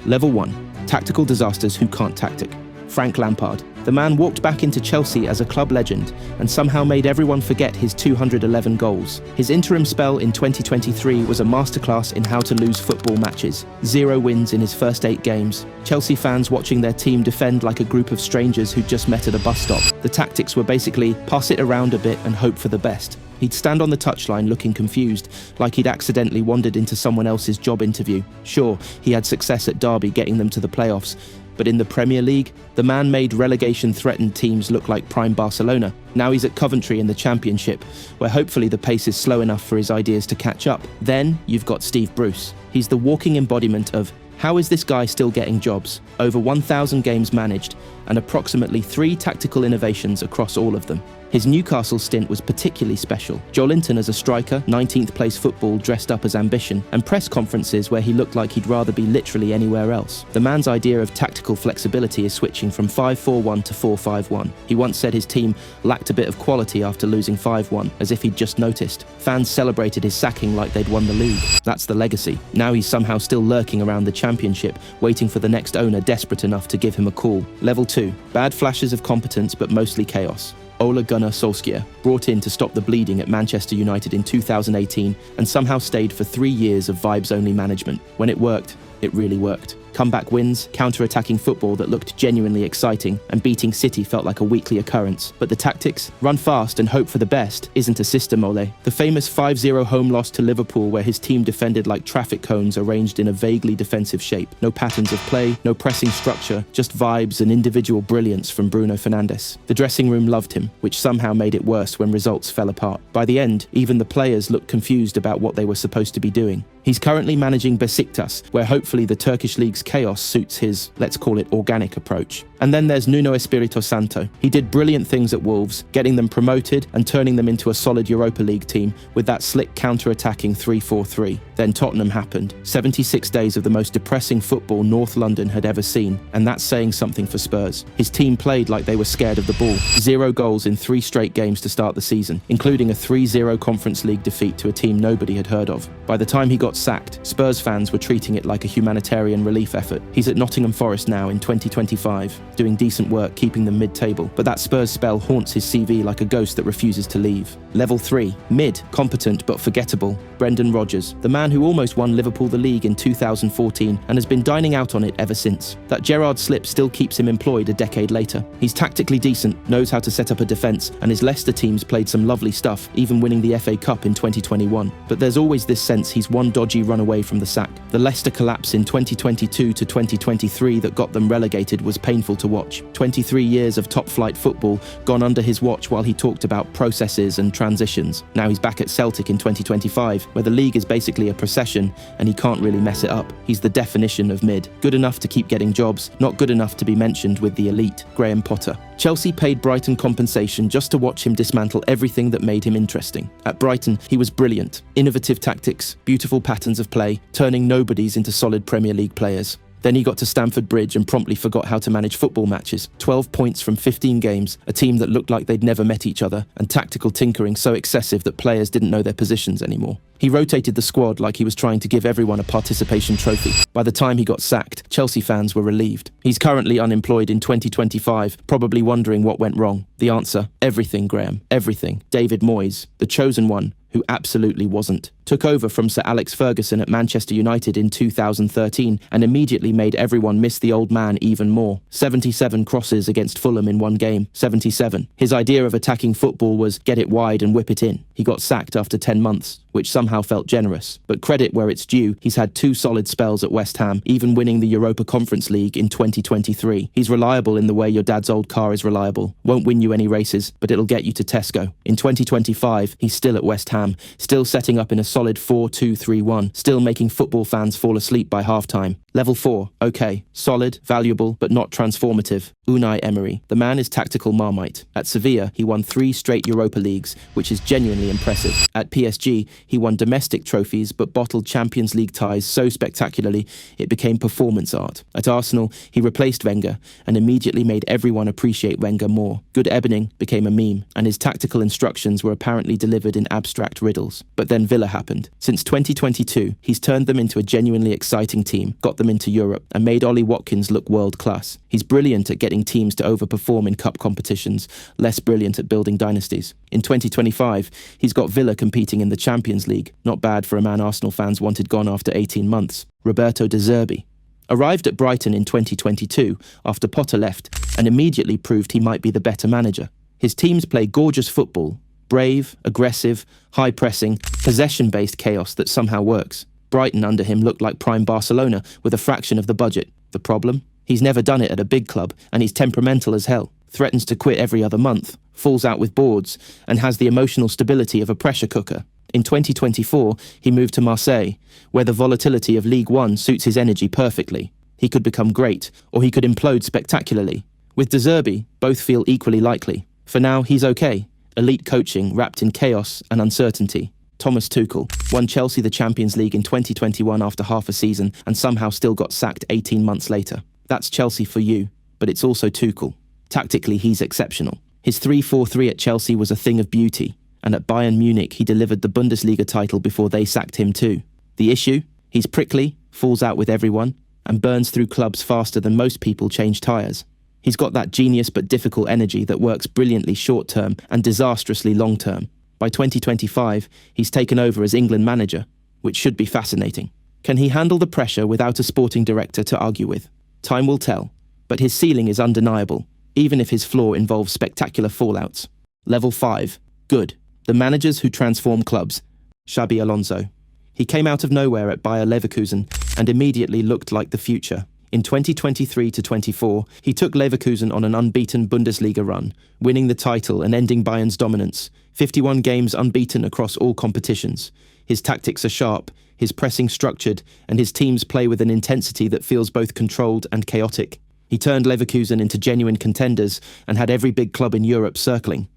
Level 1. Tactical disasters who can't tactic. Frank Lampard. The man walked back into Chelsea as a club legend and somehow made everyone forget his 211 goals. His interim spell in 2023 was a masterclass in how to lose football matches. 0 wins in his first 8 games. Chelsea fans watching their team defend like a group of strangers who'd just met at a bus stop. The tactics were basically pass it around a bit and hope for the best. He'd stand on the touchline looking confused, like he'd accidentally wandered into someone else's job interview. Sure, he had success at Derby getting them to the playoffs, but in the Premier League, the man made relegation-threatened teams look like prime Barcelona. Now he's at Coventry in the Championship, where hopefully the pace is slow enough for his ideas to catch up. Then you've got Steve Bruce. He's the walking embodiment of, how is this guy still getting jobs? Over 1,000 games managed, and approximately 3 tactical innovations across all of them. His Newcastle stint was particularly special. Joelinton as a striker, 19th place football dressed up as ambition, and press conferences where he looked like he'd rather be literally anywhere else. The man's idea of tactical flexibility is switching from 5-4-1 to 4-5-1. He once said his team lacked a bit of quality after losing 5-1, as if he'd just noticed. Fans celebrated his sacking like they'd won the league. That's the legacy. Now he's somehow still lurking around the Championship, waiting for the next owner desperate enough to give him a call. Level 2. Bad flashes of competence, but mostly chaos. Gunnar Solskjær, brought in to stop the bleeding at Manchester United in 2018 and somehow stayed for 3 years of vibes-only management. When it worked, it really worked. Comeback wins, counter-attacking football that looked genuinely exciting, and beating City felt like a weekly occurrence. But the tactics, run fast and hope for the best, isn't a system, Ole. The famous 5-0 home loss to Liverpool where his team defended like traffic cones arranged in a vaguely defensive shape. No patterns of play, no pressing structure, just vibes and individual brilliance from Bruno Fernandes. The dressing room loved him, which somehow made it worse when results fell apart. By the end, even the players looked confused about what they were supposed to be doing. He's currently managing Besiktas, where hopefully the Turkish league's chaos suits his, let's call it, organic approach. And then there's Nuno Espírito Santo. He did brilliant things at Wolves, getting them promoted and turning them into a solid Europa League team with that slick counter-attacking 3-4-3. Then Tottenham happened. 76 days of the most depressing football North London had ever seen, and that's saying something for Spurs. His team played like they were scared of the ball. 0 goals in 3 straight games to start the season, including a 3-0 Conference League defeat to a team nobody had heard of. By the time he got sacked, Spurs fans were treating it like a humanitarian relief effort. He's at Nottingham Forest now in 2025, doing decent work keeping them mid-table, but that Spurs spell haunts his CV like a ghost that refuses to leave. Level 3. Mid, competent but forgettable. Brendan Rodgers, the man who almost won Liverpool the league in 2014 and has been dining out on it ever since. That Gerrard slip still keeps him employed a decade later. He's tactically decent, knows how to set up a defence, and his Leicester teams played some lovely stuff, even winning the FA Cup in 2021. But there's always this sense he's one dodgy run away from the sack. The Leicester collapse in 2022 to 2023 that got them relegated was painful to watch. 23 years of top-flight football gone under his watch while he talked about processes and transitions. Now he's back at Celtic in 2025, where the league is basically a procession and he can't really mess it up. He's the definition of mid. Good enough to keep getting jobs, not good enough to be mentioned with the elite. Graham Potter. Chelsea paid Brighton compensation just to watch him dismantle everything that made him interesting. At Brighton, he was brilliant. Innovative tactics, beautiful patterns of play, turning nobodies into solid Premier League players. Then he got to Stamford Bridge and promptly forgot how to manage football matches. 12 points from 15 games, a team that looked like they'd never met each other, and tactical tinkering so excessive that players didn't know their positions anymore. He rotated the squad like he was trying to give everyone a participation trophy. By the time he got sacked, Chelsea fans were relieved. He's currently unemployed in 2025, probably wondering what went wrong. The answer, everything, Graham, everything. David Moyes, the chosen one, who absolutely wasn't. Took over from Sir Alex Ferguson at Manchester United in 2013 and immediately made everyone miss the old man even more. 77 crosses against Fulham in one game. 77. His idea of attacking football was get it wide and whip it in. He got sacked after 10 months, which somehow felt generous. But credit where it's due, he's had 2 solid spells at West Ham, even winning the Europa Conference League in 2023. He's reliable in the way your dad's old car is reliable. Won't win you any races, but it'll get you to Tesco. In 2025, he's still at West Ham, still setting up in a solid 4-2-3-1, still making football fans fall asleep by halftime. Level 4, okay, solid, valuable, but not transformative. Unai Emery. The man is tactical Marmite. At Sevilla, he won 3 straight Europa Leagues, which is genuinely impressive. At PSG, he won domestic trophies but bottled Champions League ties so spectacularly it became performance art. At Arsenal, he replaced Wenger and immediately made everyone appreciate Wenger more. Good Ebening became a meme, and his tactical instructions were apparently delivered in abstract riddles. But then Villa happened. happened. Since 2022, he's turned them into a genuinely exciting team, got them into Europe, and made Ollie Watkins look world-class. He's brilliant at getting teams to overperform in cup competitions, less brilliant at building dynasties. In 2025, he's got Villa competing in the Champions League. Not bad for a man Arsenal fans wanted gone after 18 months. Roberto de Zerbi arrived at Brighton in 2022 after Potter left and immediately proved he might be the better manager. His teams play gorgeous football, brave, aggressive, high-pressing, possession-based chaos that somehow works. Brighton under him looked like prime Barcelona with a fraction of the budget. The problem? He's never done it at a big club, and he's temperamental as hell. Threatens to quit every other month, falls out with boards, and has the emotional stability of a pressure cooker. In 2024, he moved to Marseille, where the volatility of Ligue 1 suits his energy perfectly. He could become great, or he could implode spectacularly. With De Zerbi, both feel equally likely. For now, he's okay. Elite coaching wrapped in chaos and uncertainty. Thomas Tuchel won Chelsea the Champions League in 2021 after half a season and somehow still got sacked 18 months later. That's Chelsea for you, but it's also Tuchel. Tactically, he's exceptional. His 3-4-3 at Chelsea was a thing of beauty, and at Bayern Munich he delivered the Bundesliga title before they sacked him too. The issue? He's prickly, falls out with everyone, and burns through clubs faster than most people change tyres. He's got that genius but difficult energy that works brilliantly short-term and disastrously long-term. By 2025, he's taken over as England manager, which should be fascinating. Can he handle the pressure without a sporting director to argue with? Time will tell, but his ceiling is undeniable, even if his floor involves spectacular fallouts. Level 5. Good. The managers who transform clubs. Xabi Alonso. He came out of nowhere at Bayer Leverkusen and immediately looked like the future. In 2023-24, he took Leverkusen on an unbeaten Bundesliga run, winning the title and ending Bayern's dominance. 51 games unbeaten across all competitions. His tactics are sharp, his pressing structured, and his teams play with an intensity that feels both controlled and chaotic. He turned Leverkusen into genuine contenders and had every big club in Europe circling.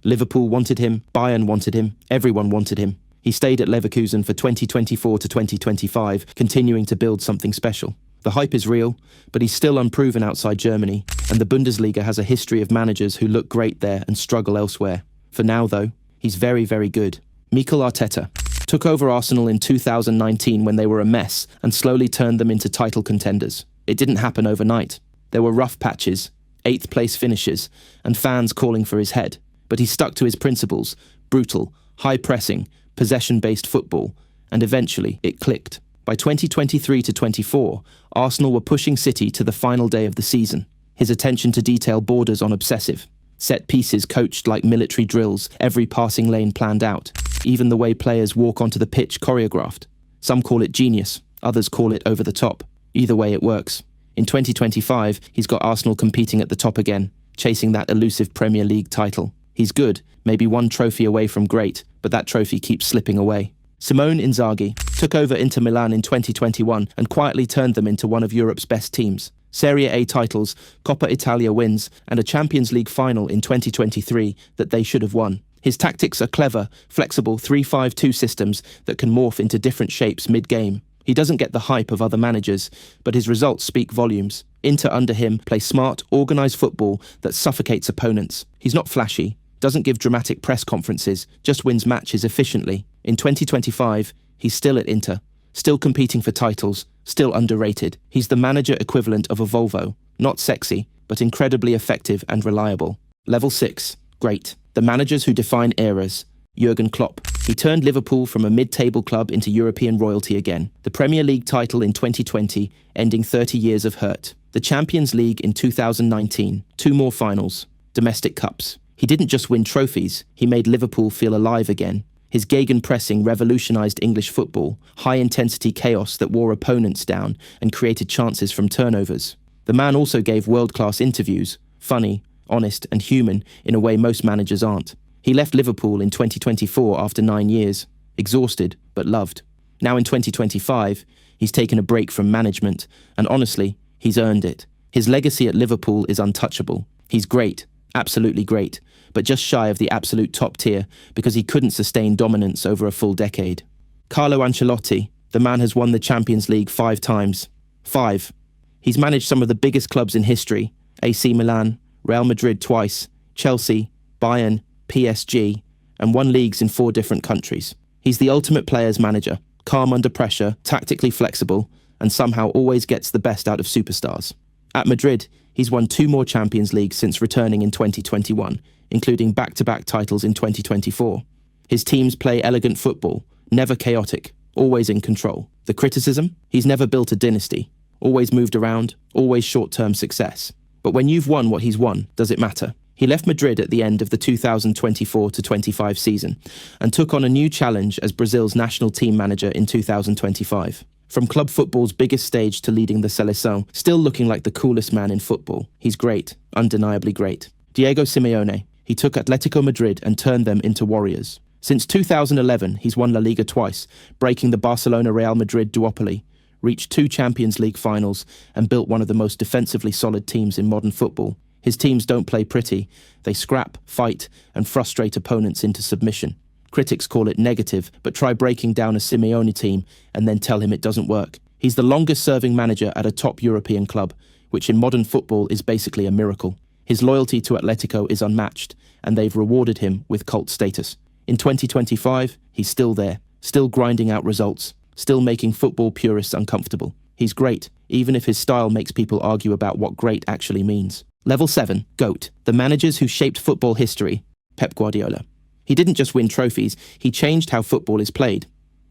Liverpool wanted him, Bayern wanted him, everyone wanted him. He stayed at Leverkusen for 2024-2025, continuing to build something special. The hype is real, but he's still unproven outside Germany, and the Bundesliga has a history of managers who look great there and struggle elsewhere. For now, though, he's very, very good. Mikel Arteta took over Arsenal in 2019 when they were a mess and slowly turned them into title contenders. It didn't happen overnight. There were rough patches, 8th place finishes, and fans calling for his head. But he stuck to his principles: brutal, high-pressing, possession-based football, and eventually it clicked. By 2023-24, Arsenal were pushing City to the final day of the season. His attention to detail borders on obsessive. Set pieces coached like military drills, every passing lane planned out. Even the way players walk onto the pitch choreographed. Some call it genius, others call it over the top. Either way it works. In 2025, he's got Arsenal competing at the top again, chasing that elusive Premier League title. He's good, maybe one trophy away from great, but that trophy keeps slipping away. Simone Inzaghi took over Inter Milan in 2021 and quietly turned them into one of Europe's best teams. Serie A titles, Coppa Italia wins, and a Champions League final in 2023 that they should have won. His tactics are clever, flexible 3-5-2 systems that can morph into different shapes mid-game. He doesn't get the hype of other managers, but his results speak volumes. Inter under him play smart, organised football that suffocates opponents. He's not flashy, doesn't give dramatic press conferences, just wins matches efficiently. In 2025, he's still at Inter, still competing for titles, still underrated. He's the manager equivalent of a Volvo, not sexy, but incredibly effective and reliable. Level 6, great. The managers who define eras. Jürgen Klopp. He turned Liverpool from a mid-table club into European royalty again. The Premier League title in 2020, ending 30 years of hurt. The Champions League in 2019, 2 more finals. Domestic cups. He didn't just win trophies, he made Liverpool feel alive again. His gegenpressing revolutionised English football, high-intensity chaos that wore opponents down and created chances from turnovers. The man also gave world-class interviews, funny, honest and human in a way most managers aren't. He left Liverpool in 2024 after 9 years, exhausted but loved. Now in 2025, he's taken a break from management, and honestly, he's earned it. His legacy at Liverpool is untouchable. He's great, absolutely great, but just shy of the absolute top tier because he couldn't sustain dominance over a full decade. Carlo Ancelotti, the man has won the Champions League 5 times. 5. He's managed some of the biggest clubs in history: AC Milan, Real Madrid twice, Chelsea, Bayern, PSG, and won leagues in 4 different countries. He's the ultimate player's manager, calm under pressure, tactically flexible, and somehow always gets the best out of superstars. At Madrid, he's won 2 more Champions Leagues since returning in 2021, including back-to-back titles in 2024. His teams play elegant football, never chaotic, always in control. The criticism? He's never built a dynasty, always moved around, always short-term success. But when you've won what he's won, does it matter? He left Madrid at the end of the 2024-25 season and took on a new challenge as Brazil's national team manager in 2025. From club football's biggest stage to leading the Seleção, still looking like the coolest man in football. He's great, undeniably great. Diego Simeone. He took Atletico Madrid and turned them into warriors. Since 2011, he's won La Liga twice, breaking the Barcelona-Real Madrid duopoly, reached 2 Champions League finals, and built one of the most defensively solid teams in modern football. His teams don't play pretty. They scrap, fight, and frustrate opponents into submission. Critics call it negative, but try breaking down a Simeone team and then tell him it doesn't work. He's the longest-serving manager at a top European club, which in modern football is basically a miracle. His loyalty to Atletico is unmatched, and they've rewarded him with cult status. In 2025, he's still there, still grinding out results, still making football purists uncomfortable. He's great, even if his style makes people argue about what great actually means. Level 7, GOAT, the managers who shaped football history, Pep Guardiola. He didn't just win trophies, he changed how football is played.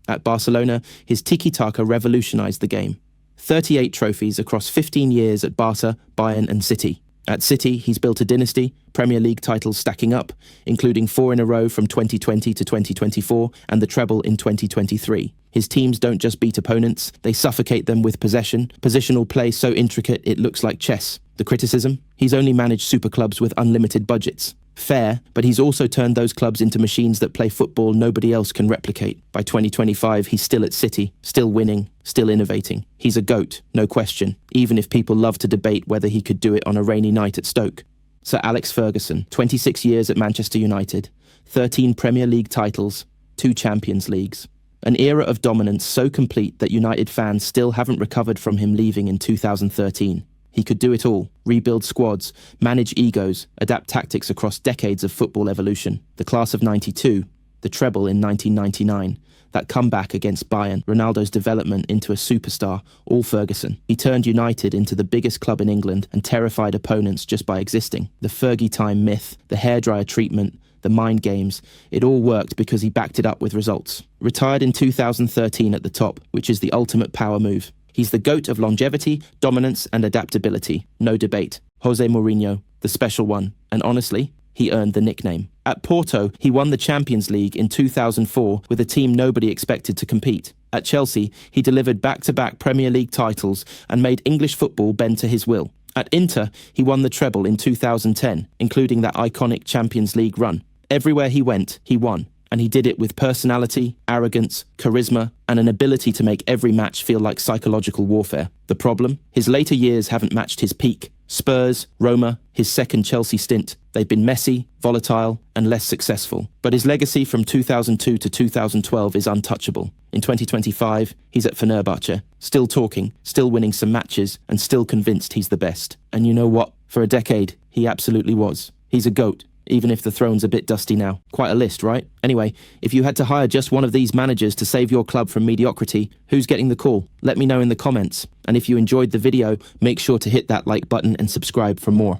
At Barcelona, his tiki-taka revolutionized the game. 38 trophies across 15 years at Barca, Bayern and City. At City, he's built a dynasty, Premier League titles stacking up, including 4 in a row from 2020 to 2024 and the treble in 2023. His teams don't just beat opponents, they suffocate them with possession, positional play so intricate it looks like chess. The criticism? He's only managed super clubs with unlimited budgets. Fair, but he's also turned those clubs into machines that play football nobody else can replicate. By 2025, he's still at City, still winning, still innovating. He's a GOAT, no question, even if people love to debate whether he could do it on a rainy night at Stoke. Sir Alex Ferguson, 26 years at Manchester United, 13 Premier League titles, 2 Champions Leagues. An era of dominance so complete that United fans still haven't recovered from him leaving in 2013. He could do it all, rebuild squads, manage egos, adapt tactics across decades of football evolution. The class of '92, the treble in 1999, that comeback against Bayern, Ronaldo's development into a superstar, all Ferguson. He turned United into the biggest club in England and terrified opponents just by existing. The Fergie time myth, the hairdryer treatment, the mind games, it all worked because he backed it up with results. Retired in 2013 at the top, which is the ultimate power move. He's the GOAT of longevity, dominance, and adaptability. No debate. José Mourinho, the special one. And honestly, he earned the nickname. At Porto, he won the Champions League in 2004 with a team nobody expected to compete. At Chelsea, he delivered back-to-back Premier League titles and made English football bend to his will. At Inter, he won the treble in 2010, including that iconic Champions League run. Everywhere he went, he won. And he did it with personality, arrogance, charisma, and an ability to make every match feel like psychological warfare. The problem? His later years haven't matched his peak. Spurs, Roma, his second Chelsea stint, they've been messy, volatile, and less successful. But his legacy from 2002 to 2012 is untouchable. In 2025, he's at Fenerbahce, still talking, still winning some matches, and still convinced he's the best. And you know what? For a decade, he absolutely was. He's a GOAT. Even if the throne's a bit dusty now. Quite a list, right? Anyway, if you had to hire just one of these managers to save your club from mediocrity, who's getting the call? Let me know in the comments. And if you enjoyed the video, make sure to hit that like button and subscribe for more.